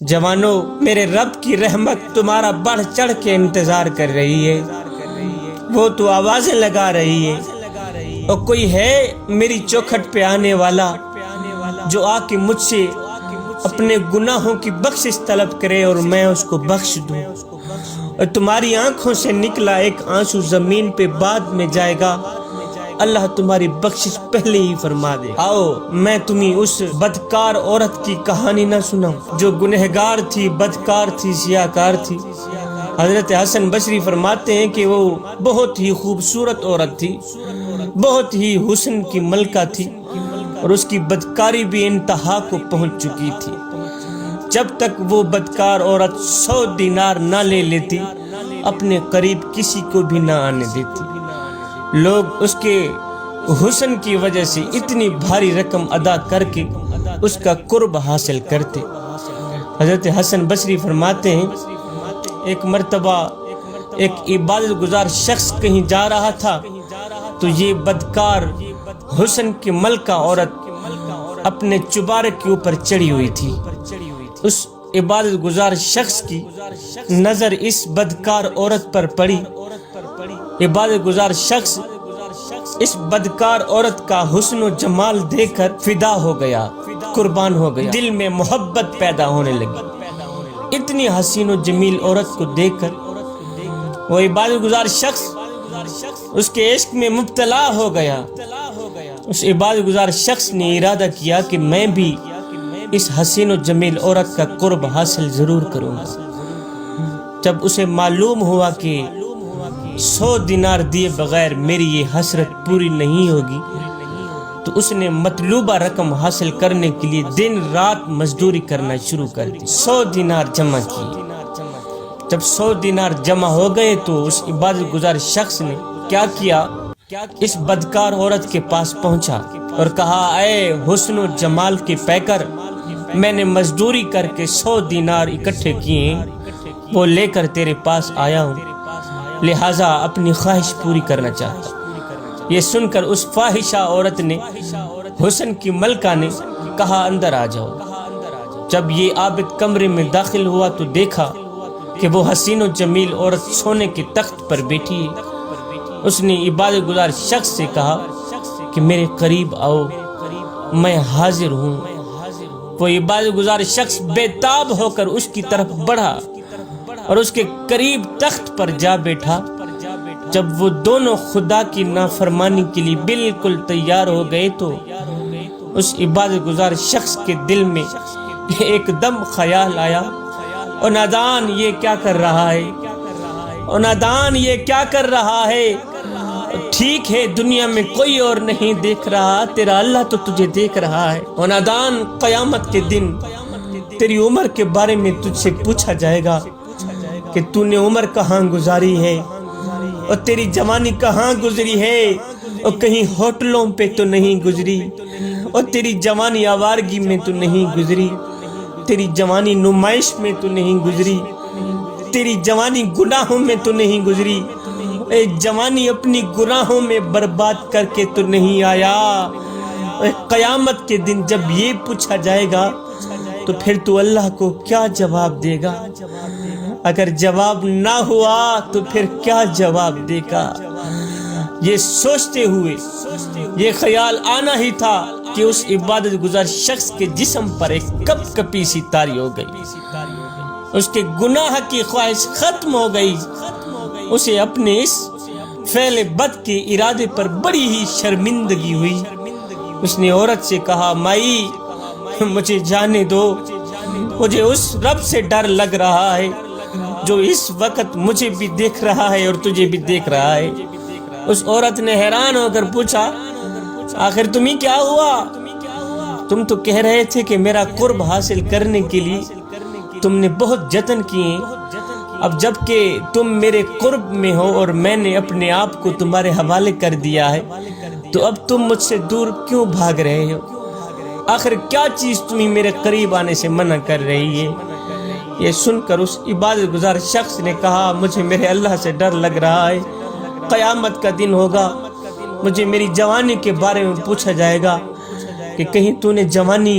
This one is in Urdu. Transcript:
جوانوں، میرے رب کی رحمت تمہارا بڑھ چڑھ کے انتظار کر رہی ہے، وہ تو آوازیں لگا رہی ہے، اور کوئی ہے میری چوکھٹ پہ آنے والا جو آ کے مجھ سے اپنے گناہوں کی بخشش طلب کرے اور میں اس کو بخش دوں، اور تمہاری آنکھوں سے نکلا ایک آنسو زمین پہ بعد میں جائے گا، اللہ تمہاری بخشش پہلے ہی فرما دے۔ آؤ میں تمہیں اس بدکار عورت کی کہانی نہ سناؤں جو گنہگار تھی، بدکار تھی، سیاہکار تھی۔ حضرت حسن بصری فرماتے ہیں کہ وہ بہت ہی خوبصورت عورت تھی، بہت ہی حسن کی ملکہ تھی، اور اس کی بدکاری بھی انتہا کو پہنچ چکی تھی۔ جب تک وہ بدکار عورت 100 دینار نہ لے لیتی، اپنے قریب کسی کو بھی نہ آنے دیتی۔ لوگ اس کے حسن کی وجہ سے اتنی بھاری رقم ادا کر کے اس کا قرب حاصل کرتے۔ حضرت حسن بصری فرماتے ہیں ایک مرتبہ ایک عبادت گزار شخص کہیں جا رہا تھا تو یہ بدکار حسن کی ملکہ عورت اپنے چبارے کے اوپر چڑھی ہوئی تھی۔ اس عبادت گزار شخص کی نظر اس بدکار عورت پر پڑی۔ عبادت گزار شخص اس بدکار عورت کا حسن و جمال دیکھ کر فدا ہو گیا، قربان ہو گیا، دل میں محبت پیدا ہونے لگی۔ اتنی حسین و جمیل عورت کو دیکھ کر وہ عبادت گزار شخص اس کے عشق میں مبتلا ہو گیا۔ اس عبادت گزار شخص نے ارادہ کیا کہ میں بھی اس حسین و جمیل عورت کا قرب حاصل ضرور کروں گا۔ جب اسے معلوم ہوا کہ 100 دینار دیے بغیر میری یہ حسرت پوری نہیں ہوگی، تو اس نے مطلوبہ رقم حاصل کرنے کے لیے دن رات مزدوری کرنا شروع کر دی۔ 100 دینار جمع کیے۔ جب 100 دینار جمع ہو گئے تو اس عبادت گزار شخص نے کیا کیا، اس بدکار عورت کے پاس پہنچا اور کہا، اے حسن و جمال کے پیکر، میں نے مزدوری کر کے 100 دینار اکٹھے کیے ہیں، وہ لے کر تیرے پاس آیا ہوں، لہٰذا اپنی خواہش پوری کرنا چاہتا ہوں۔ یہ سن کر اس فاحشہ عورت نے، حسن کی ملکہ نے کہا، اندر آ جاؤ۔ جب یہ عابد کمرے میں داخل ہوا تو دیکھا کہ وہ حسین و جمیل عورت سونے کے تخت پر بیٹھی ہے۔ اس نے عبادت گزار شخص سے کہا کہ میرے قریب آؤ، میں حاضر ہوں۔ وہ عبادت گزار شخص بے تاب ہو کر اس کی طرف بڑھا اور اس کے قریب تخت پر جا بیٹھا۔ جب وہ دونوں خدا کی نافرمانی کے لیے بالکل تیار ہو گئے تو اس عبادت گزار شخص کے دل میں ایک دم خیال آیا، او نادان یہ کیا کر رہا ہے، او نادان یہ کیا کر رہا ہے، ٹھیک ہے دنیا میں کوئی اور نہیں دیکھ رہا، تیرا اللہ تو تجھے دیکھ رہا ہے۔ او نادان، قیامت کے دن تیری عمر کے بارے میں تجھ سے پوچھا جائے گا کہ تو نے عمر کہاں گزاری ہے، اور تیری جوانی کہاں گزری ہے، اور کہیں ہوٹلوں پہ تو نہیں گزری، اور تیری جوانی آوارگی میں تو نہیں گزری، تیری جوانی نمائش میں تو نہیں گزری، تیری جوانی گناہوں میں تو نہیں گزری، اے جوانی اپنی گناہوں میں برباد کر کے تو نہیں آیا۔ اے قیامت کے دن جب یہ پوچھا جائے گا تو پھر تو اللہ کو کیا جواب دے گا؟ اگر جواب نہ ہوا تو پھر کیا جواب دے گا؟ یہ سوچتے ہوئے یہ خیال آنا ہی تھا کہ اس عبادت گزار شخص کے جسم پر ایک کپ کپی سی طاری ہو گئی۔ اس کے گناہ کی خواہش ختم ہو گئی۔ اسے اپنے اس فعل بد کے ارادے پر بڑی ہی شرمندگی ہوئی۔ اس نے عورت سے کہا، مائی مجھے جانے دو، مجھے اس رب سے ڈر لگ رہا ہے جو اس وقت مجھے بھی دیکھ رہا ہے اور تجھے بھی دیکھ رہا ہے۔ اس عورت نے حیران ہو کر پوچھا، آخر تمہیں کیا ہوا؟ تم تو کہہ رہے تھے کہ میرا قرب حاصل کرنے کے لیے تم نے بہت جتن کیے، اب جب کہ تم میرے قرب میں ہو اور میں نے اپنے آپ کو تمہارے حوالے کر دیا ہے تو اب تم مجھ سے دور کیوں بھاگ رہے ہو؟ آخر کیا چیز تمہیں میرے قریب آنے سے منع کر رہی ہے؟ یہ سن کر اس عبادت گزار شخص نے کہا، مجھے میرے اللہ سے ڈر لگ رہا ہے، قیامت کا دن ہوگا، مجھے میری جوانی کے بارے میں پوچھا جائے گا کہ کہیں تو نے جوانی